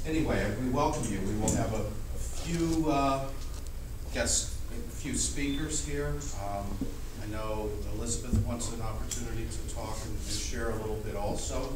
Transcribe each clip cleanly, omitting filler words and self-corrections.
Anyway, we welcome you. We will have a few guests, a few speakers here. I know Elizabeth wants an opportunity to talk and share a little bit also.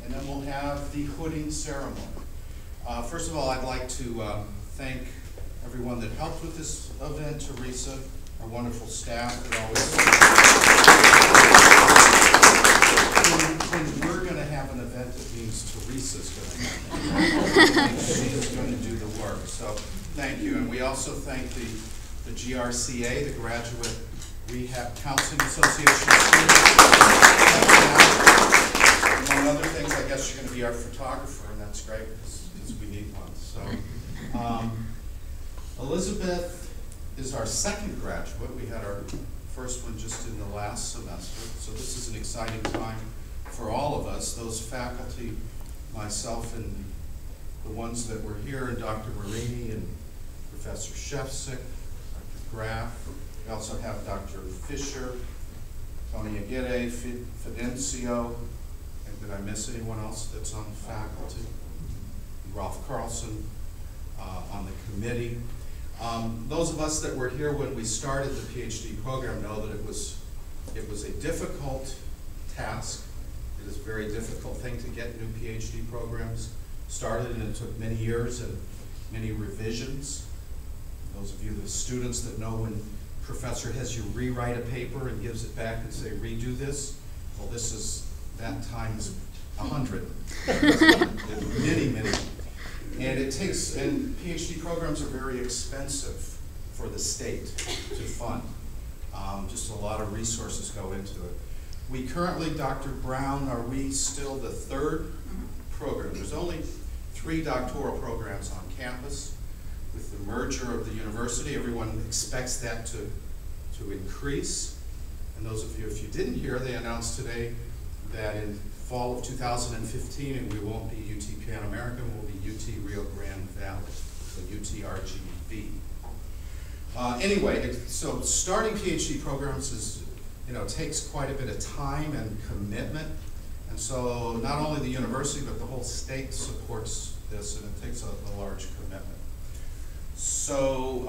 And then we'll have the hooding ceremony. First of all, I'd like to thank everyone that helped with this event, Teresa, our wonderful staff that always... When we're going to have an event, it means Teresa's going to have it. She is going to do the work. So thank you. And we also thank the GRCA, the Graduate Rehab Counseling Association. Among other things, I guess you're going to be our photographer, and that's great because we need one. So Elizabeth is our second graduate. We had our first one just in the last semester. So this is an exciting time for all of us, those faculty, myself, and the ones that were here, and Dr. Marini and Professor Shefsick, Dr. Graff. We also have Dr. Fisher, Tony Aguirre, Fidencio, and did I miss anyone else that's on the faculty? Rolf Carlson on the committee. Those of us that were here when we started the PhD program know that it was a difficult task. It is a very difficult thing to get new PhD programs started, and it took many years and many revisions. Those of you, the students that know when professor has you rewrite a paper and gives it back and say, redo this, well, this is that times 100. Many. And it takes, and PhD programs are very expensive for the state to fund. Just a lot of resources go into it. We currently, Dr. Brown, are we still the third program? There's only 3 doctoral programs on campus. With the merger of the university, everyone expects that to increase. And those of you, if you didn't hear, they announced today that in fall of 2015, and we won't be UT Pan American, we'll be UT Rio Grande Valley, so UT-RGV. Anyway, so starting PhD programs is, takes quite a bit of time and commitment. And so not only the university, but the whole state supports this, and it takes a large commitment. So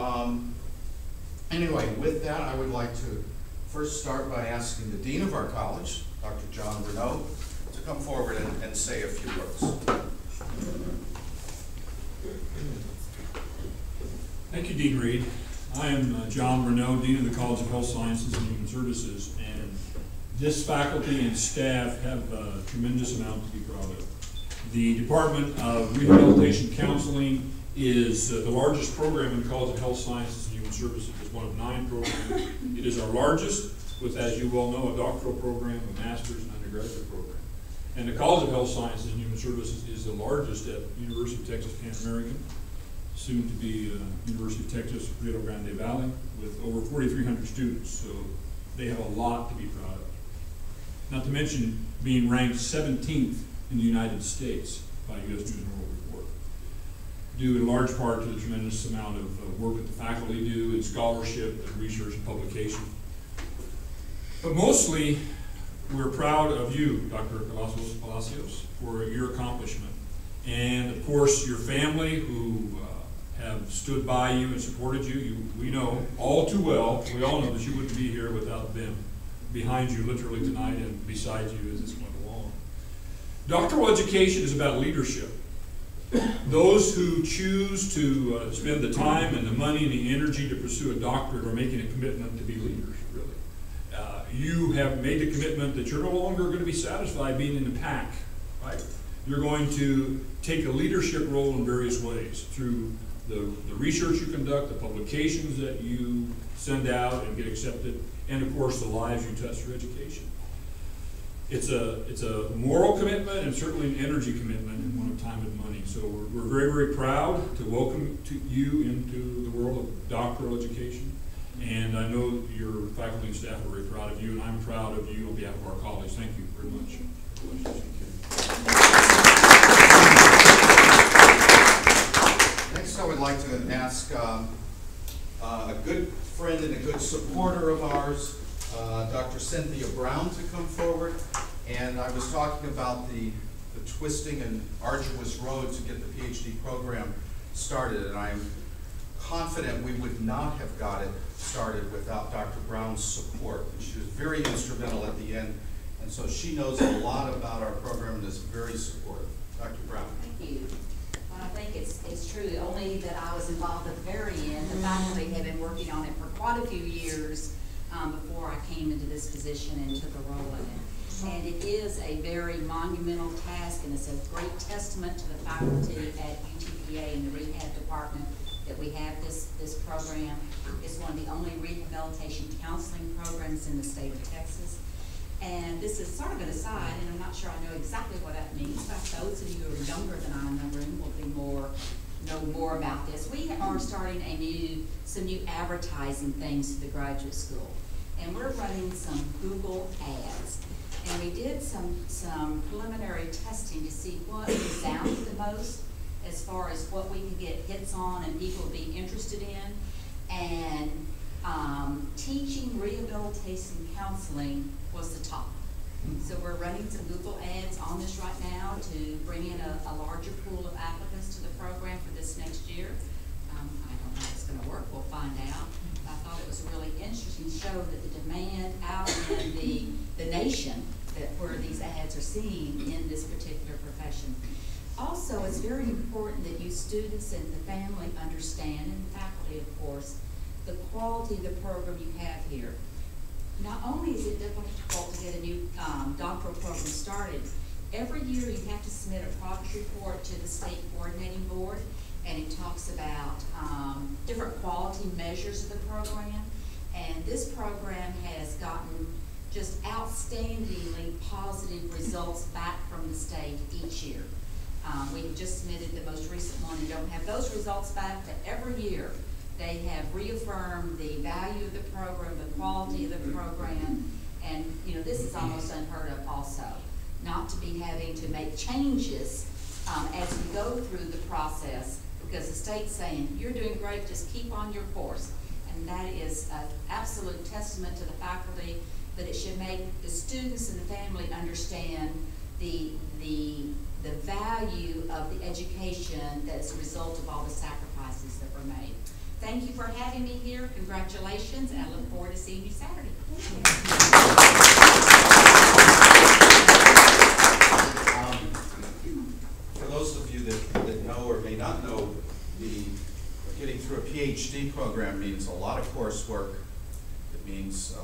anyway, with that, I would like to first start by asking the dean of our college, Dr. John Renaud, to come forward and say a few words. Thank you, Dean Reed. I am John Renaud, Dean of the College of Health Sciences and Human Services, and this faculty and staff have a tremendous amount to be proud of. The Department of Rehabilitation Counseling is the largest program in the College of Health Sciences and Human Services. It's one of 9 programs. It is our largest, with, as you well know, a doctoral program, a master's, and undergraduate program. And the College of Health Sciences and Human Services is the largest at University of Texas Pan American, soon to be University of Texas Rio Grande Valley, with over 4,300 students. So they have a lot to be proud of. Not to mention being ranked 17th in the United States by U.S. News and World Report, due in large part to the tremendous amount of work that the faculty do in scholarship and research and publication. But mostly, we're proud of you, Dr. Palacios, for your accomplishment. And of course, your family who have stood by you and supported you. We know all too well, we all know that you wouldn't be here without them behind you literally tonight and beside you as this went along. Doctoral education is about leadership. Those who choose to spend the time and the money and the energy to pursue a doctorate are making a commitment to be leaders, really. You have made the commitment that you're no longer going to be satisfied being in the pack, right? You're going to take a leadership role in various ways through the research you conduct, the publications that you send out and get accepted, and of course the lives you touch through education. It's a moral commitment and certainly an energy commitment and one of time and money. So we're very, very proud to welcome you into the world of doctoral education. And I know your faculty and staff are very proud of you, and I'm proud of you on behalf of our colleagues. Thank you very much. Next, I would like to ask a good friend and a good supporter of ours, Dr. Cynthia Brown, to come forward. And I was talking about the the twisting and arduous road to get the Ph.D. program started, and I'm confident we would not have got it started without Dr. Brown's support. She was very instrumental at the end, and so she knows a lot about our program and is very supportive. Dr. Brown. Thank you. Well, I think it's true, only that I was involved at the very end. The faculty had been working on it for quite a few years before I came into this position and took a role in it. And it is a very monumental task, and it's a great testament to the faculty at UTPA in the rehab department that we have this program. It's one of the only rehabilitation counseling programs in the state of Texas. And this is sort of an aside, and I'm not sure I know exactly what that means, but those of you who are younger than I in the room will know more about this. We are starting some new advertising things to the graduate school, and we're running some Google ads. And we did some preliminary testing to see what resounded the most as far as what we could get hits on and people would be interested in. And teaching rehabilitation counseling was the top. So we're running some Google ads on this right now to bring in a larger pool of applicants to the program for this next year. I don't know if it's going to work. We'll find out. I thought it was really interesting to show that the demand out in the nation where these ads are seen in this particular profession. Also, it's very important that you students and the family understand, and the faculty, of course, the quality of the program you have here. Not only is it difficult to get a new doctoral program started, every year you have to submit a progress report to the state coordinating board, and it talks about different quality measures of the program. And this program has gotten just outstandingly positive results back from the state each year. We've just submitted the most recent one and don't have those results back, but every year they have reaffirmed the value of the program, the quality of the program, and this is almost unheard of also, not to be having to make changes as we go through the process, because the state's saying, you're doing great, just keep on your course. And that is an absolute testament to the faculty, but it should make the students and the family understand the value of the education that's a result of all the sacrifices that were made. Thank you for having me here. Congratulations, and I look forward to seeing you Saturday. For those of you that know or may not know, getting through a PhD program means a lot of coursework. It means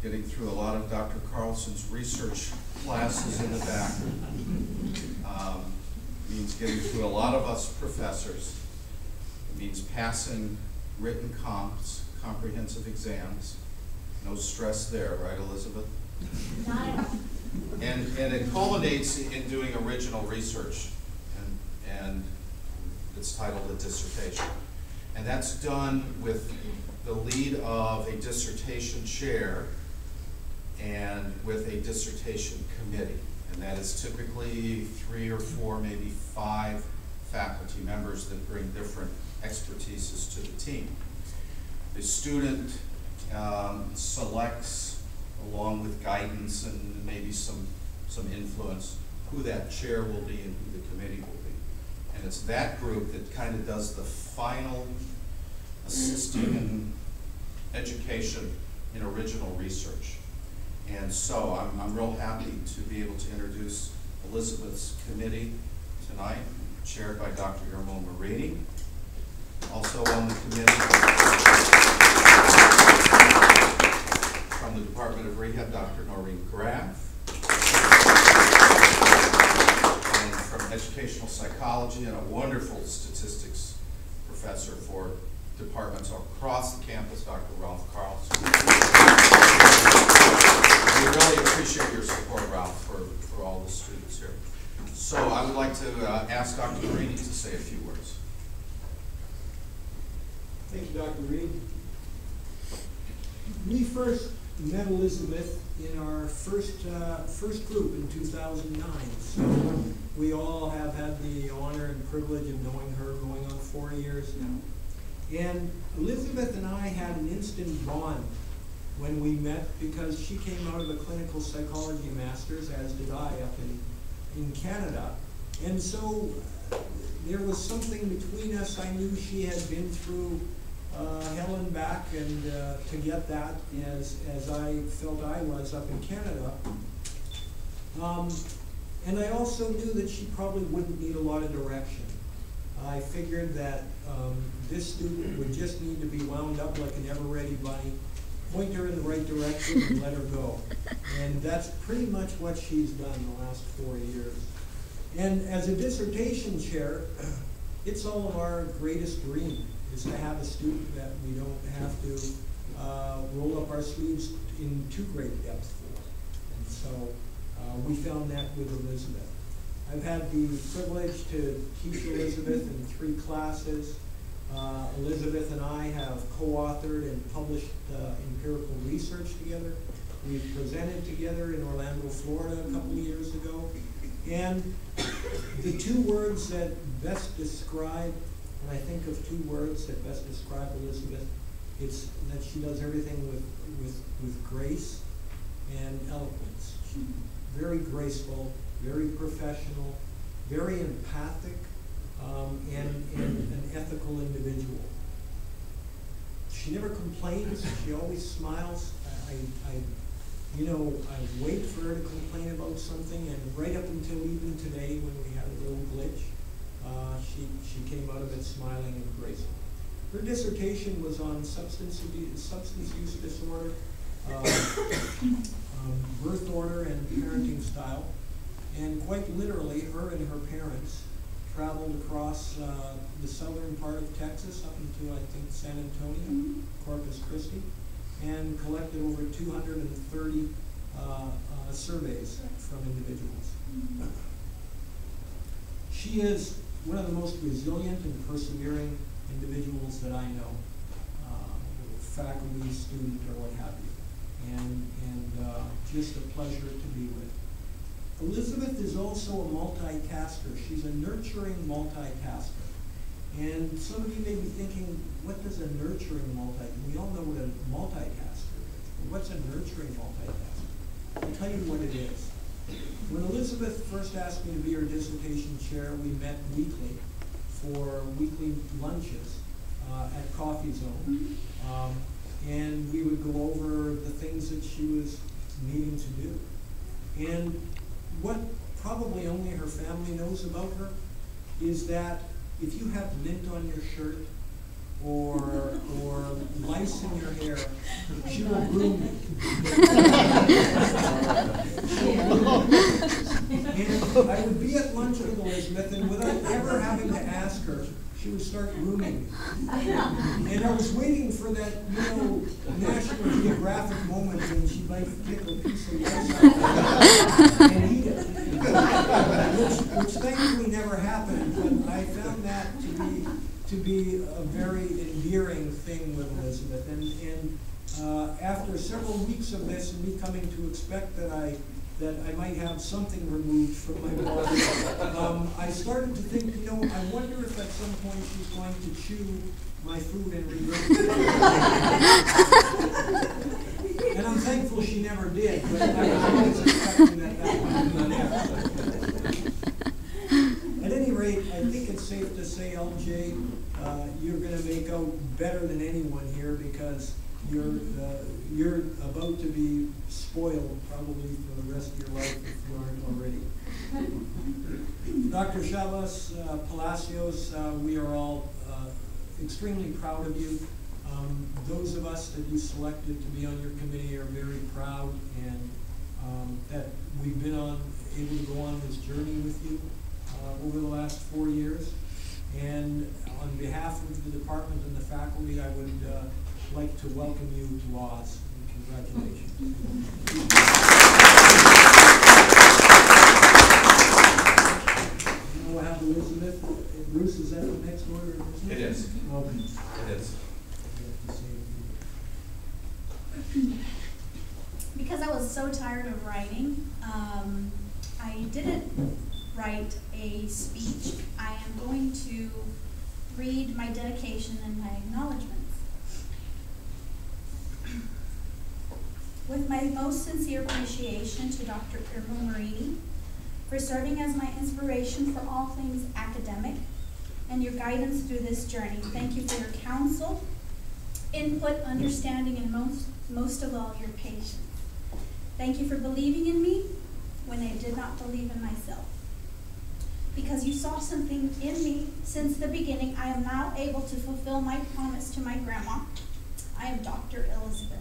getting through a lot of Dr. Carlson's research classes in the back. Means getting through a lot of us professors. It means passing written comprehensive exams. No stress there, right, Elizabeth? Not at all. And it culminates in doing original research, and it's titled a dissertation. And that's done with the lead of a dissertation chair and with a dissertation committee. And that is typically 3 or 4, maybe 5 faculty members that bring different expertises to the team. The student selects, along with guidance and maybe some influence, who that chair will be and who the committee will be. And it's that group that kind of does the final assisting in education in original research. And so I'm real happy to be able to introduce Elizabeth's committee tonight, chaired by Dr. Irma Marini. Also on the committee from the Department of Rehab, Dr. Noreen Graff. And from educational psychology and a wonderful statistics professor for departments across the campus, Dr. Ralph Carlson. We really appreciate your support, Ralph, for all the students here. So I would like to ask Dr. Marini to say a few words. Thank you, Dr. Reed. We first met Elizabeth in our first group in 2009. So we all have had the honor and privilege of knowing her going on 4 years now. And Elizabeth and I had an instant bond when we met, because she came out of a clinical psychology master's, as did I, up in in Canada. And so there was something between us. I knew she had been through hell and back, and to get that as I felt I was up in Canada. And I also knew that she probably wouldn't need a lot of direction. I figured that this student would just need to be wound up like an ever-ready bunny, point her in the right direction and let her go. And that's pretty much what she's done the last 4 years. And as a dissertation chair, it's all of our greatest dream, is to have a student that we don't have to roll up our sleeves in too great depth for. And so we found that with Elizabeth. I've had the privilege to teach Elizabeth in 3 classes. Elizabeth and I have co-authored and published empirical research together. We've presented together in Orlando, Florida a couple of years ago. And the 2 words that best describe, when I think of 2 words that best describe Elizabeth, it's that she does everything with grace and eloquence. She's very graceful, very professional, very empathic, and an ethical individual. She never complains. She always smiles. I wait for her to complain about something, and right up until even today, when we had a little glitch, she came out of it smiling and graceful. Her dissertation was on substance use disorder, birth order, and parenting style. And quite literally, her and her parents traveled across the southern part of Texas up into, I think, San Antonio, Corpus Christi, and collected over 230 surveys from individuals. She is one of the most resilient and persevering individuals that I know, faculty, student, or what have you, and just a pleasure to be with. Elizabeth is also a multitasker. She's a nurturing multitasker. And some of you may be thinking, what does a nurturing multitasker? We all know what a multitasker is, but what's a nurturing multitasker? I'll tell you what it is. When Elizabeth first asked me to be her dissertation chair, we met weekly for weekly lunches at Coffee Zone. And we would go over the things that she was needing to do. And what probably only her family knows about her is that if you have lint on your shirt or lice in your hair, she will groom you. And I would be at lunch with Elizabeth, and without ever having to ask her, she would start grooming me. And I was waiting for that, National Geographic moment when she might pick a piece of lice and eat it. Which thankfully never happened, but I found that to be a very endearing thing with Elizabeth. And after several weeks of this, and me coming to expect that I might have something removed from my body, I started to think, I wonder if at some point she's going to chew my food and regurgitate it. And I'm thankful she never did, but I was always expecting that might be next. At any rate, I think it's safe to say, LJ, you're going to make out better than anyone here, because you're about to be spoiled probably for the rest of your life if you aren't already. Dr. Chavez, Palacios, we are all extremely proud of you. Those of us that you selected to be on your committee are very proud, and that we've been able to go on this journey with you over the last 4 years. And on behalf of the department and the faculty, I would like to welcome you to Oz, and congratulations. Now we'll have Elizabeth. Bruce, is that the next order? It is. Okay. It is. Because I was so tired of writing, I didn't write a speech. I am going to read my dedication and my acknowledgments. With my most sincere appreciation to Dr. Irma Marini for serving as my inspiration for all things academic and your guidance through this journey. Thank you for your counsel, input, understanding, and most of all, your patience. Thank you for believing in me when I did not believe in myself. Because you saw something in me since the beginning, I am now able to fulfill my promise to my grandma. I am Dr. Elizabeth.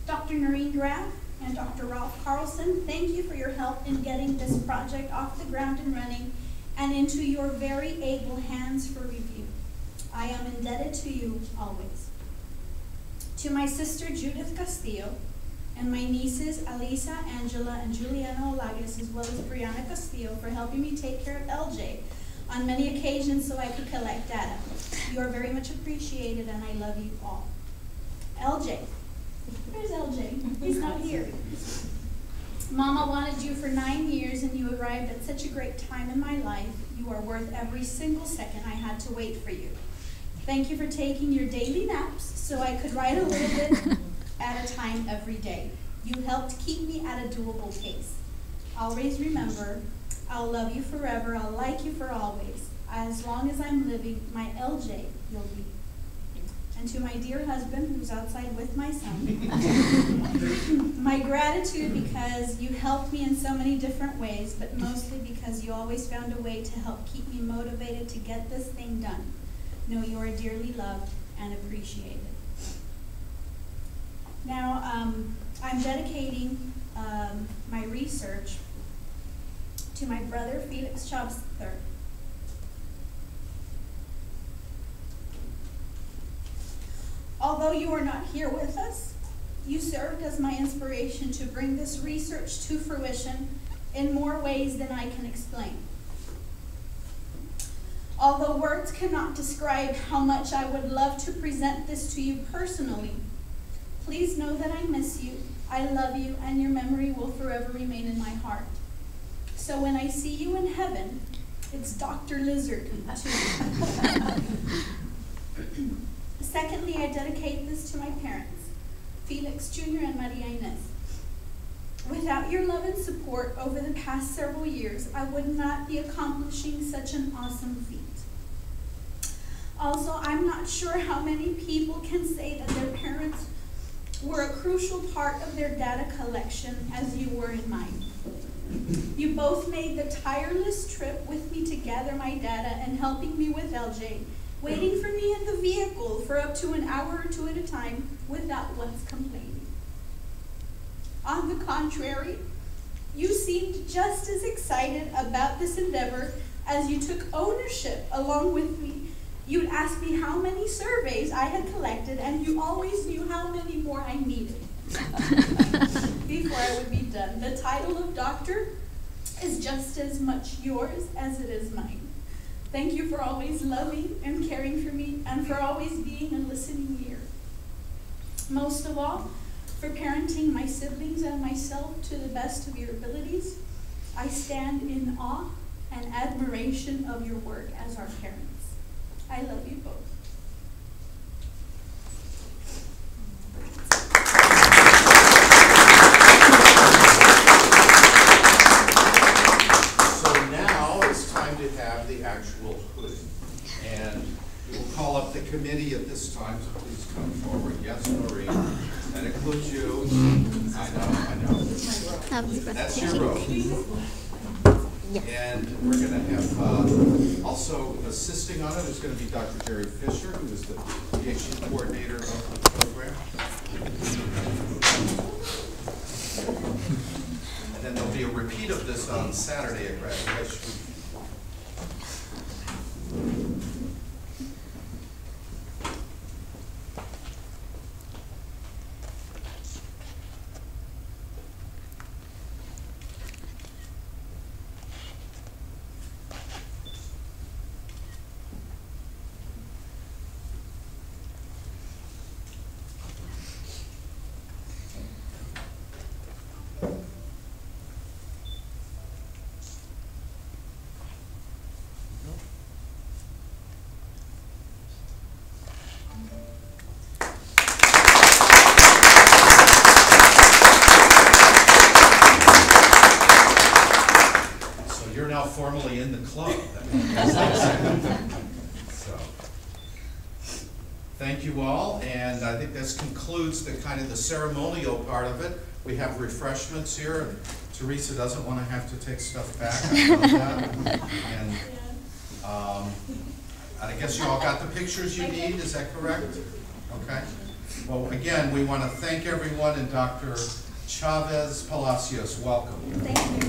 Dr. Noreen Graff and Dr. Ralph Carlson, thank you for your help in getting this project off the ground and running and into your very able hands for review. I am indebted to you always. To my sister Judith Castillo and my nieces Alisa, Angela, and Juliana Olagues, as well as Brianna Castillo, for helping me take care of LJ on many occasions so I could collect data. You are very much appreciated, and I love you all. LJ. Where's LJ? He's not here. Mama wanted you for 9 years, and you arrived at such a great time in my life. You are worth every single second I had to wait for you. Thank you for taking your daily naps so I could write a little bit at a time every day. You helped keep me at a doable pace. Always remember, I'll love you forever. I'll like you for always. As long as I'm living, my LJ, you'll be. And to my dear husband, who's outside with my son, my gratitude because you helped me in so many different ways, but mostly because you always found a way to help keep me motivated to get this thing done. Know you are dearly loved and appreciated. Now, I'm dedicating my research to my brother, Felix Chavez III. Although you are not here with us, you served as my inspiration to bring this research to fruition in more ways than I can explain. Although words cannot describe how much I would love to present this to you personally, please know that I miss you, I love you, and your memory will forever remain in my heart. So when I see you in heaven, it's Dr. Lizard too. Secondly, I dedicate this to my parents, Felix Jr. and Maria Inez. Without your love and support over the past several years, I would not be accomplishing such an awesome feat. Also, I'm not sure how many people can say that their parents were a crucial part of their data collection as you were in mine. You both made the tireless trip with me to gather my data and helping me with LJ, waiting for me in the vehicle for up to an hour or two at a time without once complaining. On the contrary, you seemed just as excited about this endeavor as you took ownership along with me. You'd ask me how many surveys I had collected, and you always knew how many more I needed before I would be done. The title of doctor is just as much yours as it is mine. Thank you for always loving and caring for me, and for always being a listening ear. Most of all, for parenting my siblings and myself to the best of your abilities. I stand in awe and admiration of your work as our parents. I love you both. So now it's time to have the actual hood. And we will call up the committee at this time, so please come forward. Yes, Noreen. That includes you. I know. That's your row. And we're going to have also assisting on it is going to be Dr. Jerry Fisher, who is the Ph.D. coordinator of the program. And then there'll be a repeat of this on Saturday at graduation. formally in the club. So, thank you all, and I think this concludes the kind of the ceremonial part of it. We have refreshments here, and Teresa doesn't want to have to take stuff back. I know that. And I guess you all got the pictures you need, is that correct? Okay. Well, again, we want to thank everyone, and Dr. Chavez Palacios, welcome. Thank you.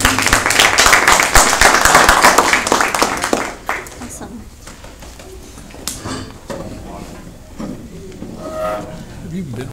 Awesome. Have you been